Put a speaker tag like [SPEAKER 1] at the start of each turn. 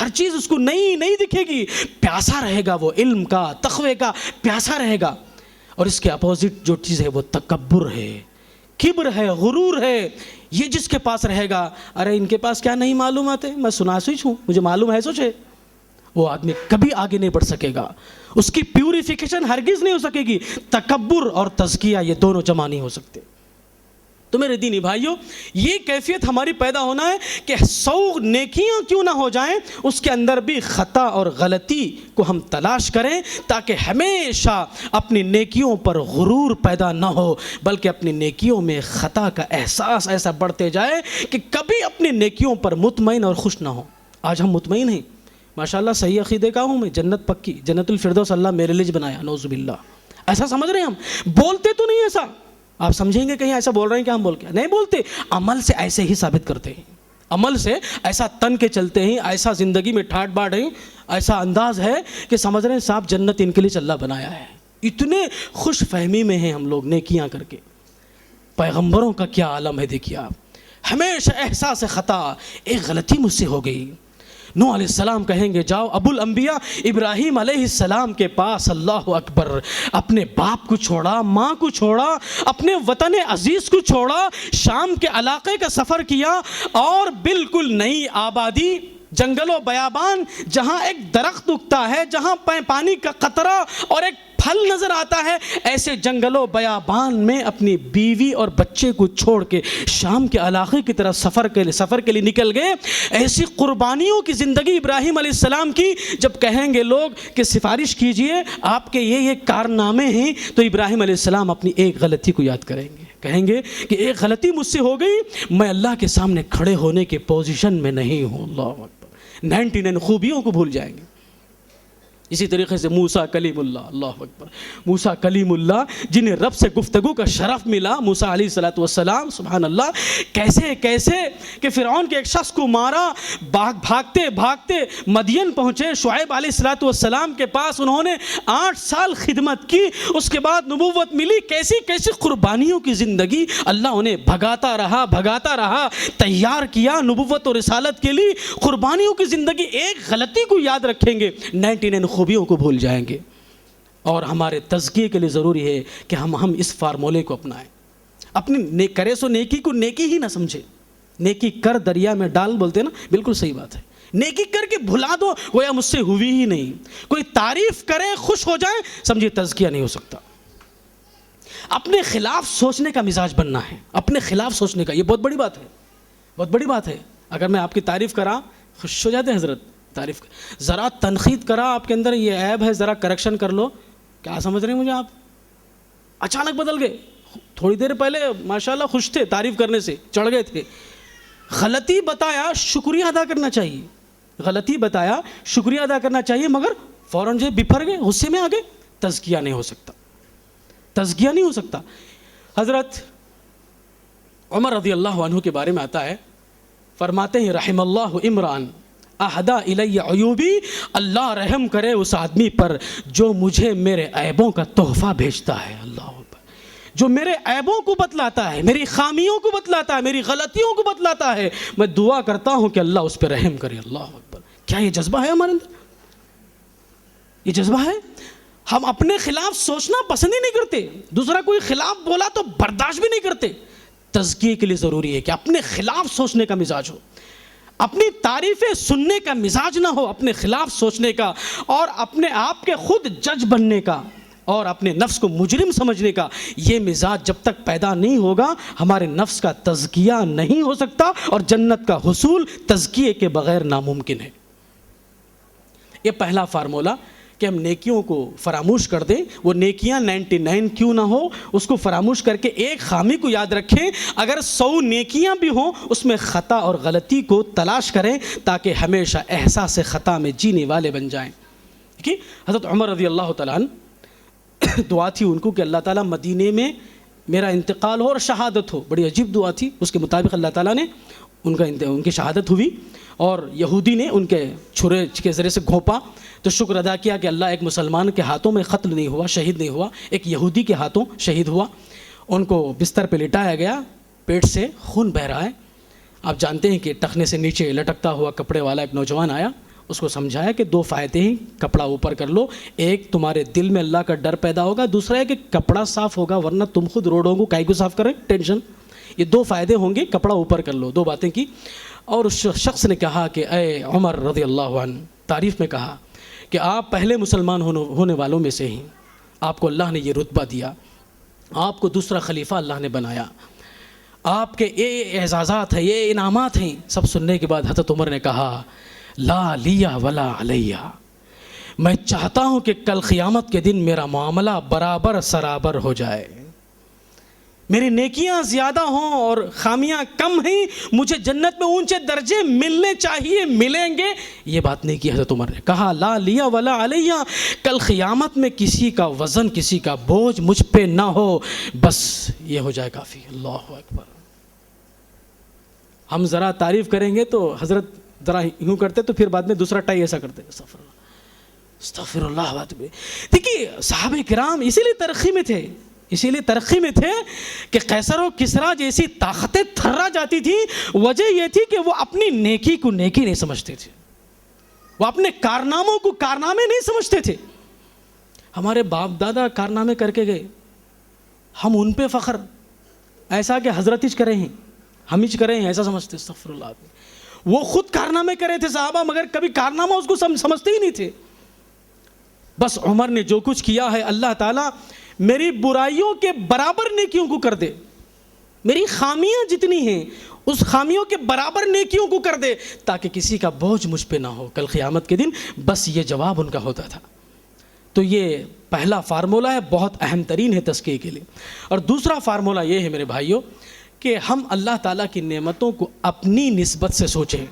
[SPEAKER 1] ہر چیز اس کو نئی نئی دکھے گی، پیاسا رہے گا، وہ علم کا تقوی کا پیاسا رہے گا. اور اس کے اپوزٹ جو چیز ہے وہ تکبر ہے، کبر ہے، غرور ہے. یہ جس کے پاس رہے گا، ارے ان کے پاس کیا نہیں معلومات ہے، میں سناسوچ ہوں، مجھے معلوم ہے سوچے، وہ آدمی کبھی آگے نہیں بڑھ سکے گا، اس کی پیوریفیکیشن ہرگز نہیں ہو سکے گی. تکبر اور تزکیہ یہ دونوں جمع نہیں ہو سکتے. تو میرے دینی بھائیوں، یہ کیفیت ہماری پیدا ہونا ہے کہ 100 نیکیاں کیوں نہ ہو جائیں، اس کے اندر بھی خطا اور غلطی کو ہم تلاش کریں، تاکہ ہمیشہ اپنی نیکیوں پر غرور پیدا نہ ہو، بلکہ اپنی نیکیوں میں خطا کا احساس ایسا بڑھتے جائے کہ کبھی اپنی نیکیوں پر مطمئن اور خوش نہ ہو. آج ہم مطمئن ہیں، ماشاءاللہ صحیح عقیدے کا ہوں میں، جنت پکی، جنت الفردوس اللہ میرے لیے بنایا، نعوذ باللہ. ایسا سمجھ رہے ہیں ہم، بولتے تو نہیں ایسا. آپ سمجھیں گے کہیں ایسا بول رہے ہیں کہ ہم بول کے نہیں بولتے، عمل سے ایسے ہی ثابت کرتے ہیں، عمل سے ایسا تن کے چلتے ہیں، ایسا زندگی میں ٹھاٹ باٹ ہیں، ایسا انداز ہے کہ سمجھ رہے ہیں صاحب جنت ان کے لیے اللہ بنایا ہے. اتنے خوش فہمی میں ہیں ہم لوگ نیکیاں کر کے. پیغمبروں کا کیا عالم ہے دیکھیے آپ، ہمیشہ احساس خطا، ایک غلطی مجھ سے ہو گئی. نوح علیہ السلام کہیں گے جاؤ ابو الانبیاء ابراہیم علیہ السلام کے پاس، اللہ اکبر، اپنے باپ کو چھوڑا، ماں کو چھوڑا، اپنے وطن عزیز کو چھوڑا، شام کے علاقے کا سفر کیا، اور بالکل نئی آبادی، جنگل و بیابان، جہاں ایک درخت اگتا ہے، جہاں پانی کا قطرہ اور ایک پھل نظر آتا ہے، ایسے جنگل و بیابان میں اپنی بیوی اور بچے کو چھوڑ کے شام کے علاقے کی طرف سفر کے لیے نکل گئے. ایسی قربانیوں کی زندگی ابراہیم علیہ السلام کی. جب کہیں گے لوگ کہ سفارش کیجئے آپ کے یہ کارنامے ہیں، تو ابراہیم علیہ السلام اپنی ایک غلطی کو یاد کریں گے، کہیں گے کہ ایک غلطی مجھ سے ہو گئی، میں اللہ کے سامنے کھڑے ہونے کے پوزیشن میں نہیں ہوں. اللہ اکبر. 99 خوبیوں کو بھول جائیں گے. اسی طریقے سے موسیٰ کلیم اللہ، اللہ اکبر، موسیٰ کلیم اللہ جنہیں رب سے گفتگو کا شرف ملا، موسیٰ علیہ السلام، سبحان اللہ، کیسے کہ فرعون کے ایک شخص کو مارا، بھاگتے بھاگتے مدین پہنچے، شعیب علیہ السلام کے پاس انہوں نے 8 سال خدمت کی، اس کے بعد نبوت ملی. کیسی قربانیوں کی زندگی، اللہ انہیں بھگاتا رہا، تیار کیا نبوت اور رسالت کے لیے. قربانیوں کی زندگی. ایک غلطی کو یاد رکھیں گے، 99 خوبیوں کو بھول جائیں گے. اور ہمارے تزکیے کے لیے ضروری ہے کہ ہم اس فارمولے کو اپنائیں. اپنی کرے سو نیکی کو نیکی ہی نہ سمجھے. نیکی کر دریا میں ڈال بولتے ہیں نا، بالکل صحیح بات ہے. نیکی کر کے بھلا دو گویا مجھ سے ہوئی ہی نہیں. کوئی تعریف کرے خوش ہو جائے، سمجھے تزکیہ نہیں ہو سکتا. اپنے خلاف سوچنے کا مزاج بننا ہے، اپنے خلاف سوچنے کا. یہ بہت بڑی بات ہے، بہت بڑی بات ہے. اگر میں آپ کی تعریف کرا خوش ہو جاتے ہیں حضرت، تعریف ذرا تنقید کرا آپ کے اندر یہ عیب ہے ذرا کریکشن کر لو، کیا سمجھ رہے ہیں مجھے آپ؟ اچانک بدل گئے. تھوڑی دیر پہلے ماشاءاللہ خوش تھے، تعریف کرنے سے چڑھ گئے تھے. غلطی بتایا شکریہ ادا کرنا چاہیے، غلطی بتایا شکریہ ادا کرنا چاہیے، مگر فوراً جو بپھر گئے، غصے میں آ گئے. تزکیہ نہیں ہو سکتا، تزکیہ نہیں ہو سکتا. حضرت عمر رضی اللہ عنہ کے بارے میں آتا ہے، فرماتے ہیں رحم اللہ عمران اہدا الی عیوبی، اللہ رحم کرے اس آدمی پر جو مجھے میرے عیبوں کا تحفہ بھیجتا ہے. اللہ اکبر. جو میرے عیبوں کو بتلاتا ہے، میری خامیوں کو بتلاتا ہے، میری غلطیوں کو بتلاتا ہے، میں دعا کرتا ہوں کہ اللہ اس پہ رحم کرے. اللہ اکبر. کیا یہ جذبہ ہے ہمارے اندر؟ یہ جذبہ ہے. ہم اپنے خلاف سوچنا پسند ہی نہیں کرتے، دوسرا کوئی خلاف بولا تو برداشت بھی نہیں کرتے. تزکیے کے لیے ضروری ہے کہ اپنے خلاف سوچنے کا مزاج ہو، اپنی تعریفیں سننے کا مزاج نہ ہو، اپنے خلاف سوچنے کا، اور اپنے آپ کے خود جج بننے کا، اور اپنے نفس کو مجرم سمجھنے کا. یہ مزاج جب تک پیدا نہیں ہوگا ہمارے نفس کا تزکیہ نہیں ہو سکتا، اور جنت کا حصول تزکیے کے بغیر ناممکن ہے. یہ پہلا فارمولہ کہ ہم نیکیوں کو فراموش کر دیں. وہ نیکیاں 99 کیوں نہ ہو، اس کو فراموش کر کے ایک خامی کو یاد رکھیں. اگر 100 نیکیاں بھی ہوں اس میں خطا اور غلطی کو تلاش کریں، تاکہ ہمیشہ احساس خطا میں جینے والے بن جائیں. کہ حضرت عمر رضی اللہ تعالیٰ عنہ دعا تھی ان کو کہ اللہ تعالیٰ مدینے میں میرا انتقال ہو اور شہادت ہو. بڑی عجیب دعا تھی. اس کے مطابق اللہ تعالیٰ نے ان کی شہادت ہوئی، اور یہودی نے ان کے چھرے کے ذریعے سے گھونپا. تو شکر ادا کیا کہ اللہ ایک مسلمان کے ہاتھوں میں قتل نہیں ہوا، شہید نہیں ہوا، ایک یہودی کے ہاتھوں شہید ہوا. ان کو بستر پہ لٹایا گیا، پیٹ سے خون بہہ رہا ہے. آپ جانتے ہیں کہ ٹخنے سے نیچے لٹکتا ہوا کپڑے والا ایک نوجوان آیا، اس کو سمجھایا کہ 2 فائدے ہیں، کپڑا اوپر کر لو، ایک تمہارے دل میں اللہ کا ڈر پیدا ہوگا، دوسرا ہے کہ کپڑا صاف ہوگا، ورنہ تم خود روڑوں کو کائی کو صاف کریں، ٹینشن. یہ 2 فائدے ہوں گے، کپڑا اوپر کر لو. 2 باتیں کی. اور اس شخص نے کہا کہ اے عمر رضی اللہ عنہ، تعریف میں کہا کہ آپ پہلے مسلمان ہونے والوں میں سے ہیں، آپ کو اللہ نے یہ رتبہ دیا، آپ کو دوسرا خلیفہ اللہ نے بنایا، آپ کے یہ اعزازات ہیں، یہ انعامات ہیں. سب سننے کے بعد حضرت عمر نے کہا لا لیا ولا علیہ، میں چاہتا ہوں کہ کل قیامت کے دن میرا معاملہ برابر سرابر ہو جائے، میری نیکیاں زیادہ ہوں اور خامیاں کم ہیں، مجھے جنت میں اونچے درجے ملنے چاہیے، ملیں گے. یہ بات نہیں کی حضرت عمر نے. کہا لا لیا ولا علیہ، کل قیامت میں کسی کا وزن، کسی کا بوجھ مجھ پہ نہ ہو، بس یہ ہو جائے کافی. اللہ اکبر. ہم ذرا تعریف کریں گے تو حضرت ذرا یوں کرتے تو پھر بعد میں دوسرا ٹائی ایسا کرتے. استغفر اللہ. بات میں دیکھیے صحابہ کرام اسی لیے ترقی میں تھے کہ قیصر و کسریٰ جیسی طاقتیں تھرا جاتی تھی. وجہ یہ تھی کہ وہ اپنی نیکی کو نیکی نہیں سمجھتے تھے، وہ اپنے کارناموں کو کارنامے نہیں سمجھتے تھے. ہمارے باپ دادا کارنامے کر کے گئے، ہم ان پہ فخر ایسا کہ حضرت ہج کرے ہیں، ہم ہج کرے ہیں ایسا سمجھتے. استغفر اللہ. وہ خود کارنامے کرے تھے صحابہ، مگر کبھی کارنامہ اس کو سمجھتے ہی نہیں تھے. بس عمر نے جو کچھ کیا ہے، اللہ تعالیٰ میری برائیوں کے برابر نیکیوں کو کر دے، میری خامیاں جتنی ہیں اس خامیوں کے برابر نیکیوں کو کر دے، تاکہ کسی کا بوجھ مجھ پہ نہ ہو کل قیامت کے دن. بس یہ جواب ان کا ہوتا تھا. تو یہ پہلا فارمولہ ہے، بہت اہم ترین ہے تزکیے کے لیے. اور دوسرا فارمولہ یہ ہے میرے بھائیوں کہ ہم اللہ تعالیٰ کی نعمتوں کو اپنی نسبت سے سوچیں.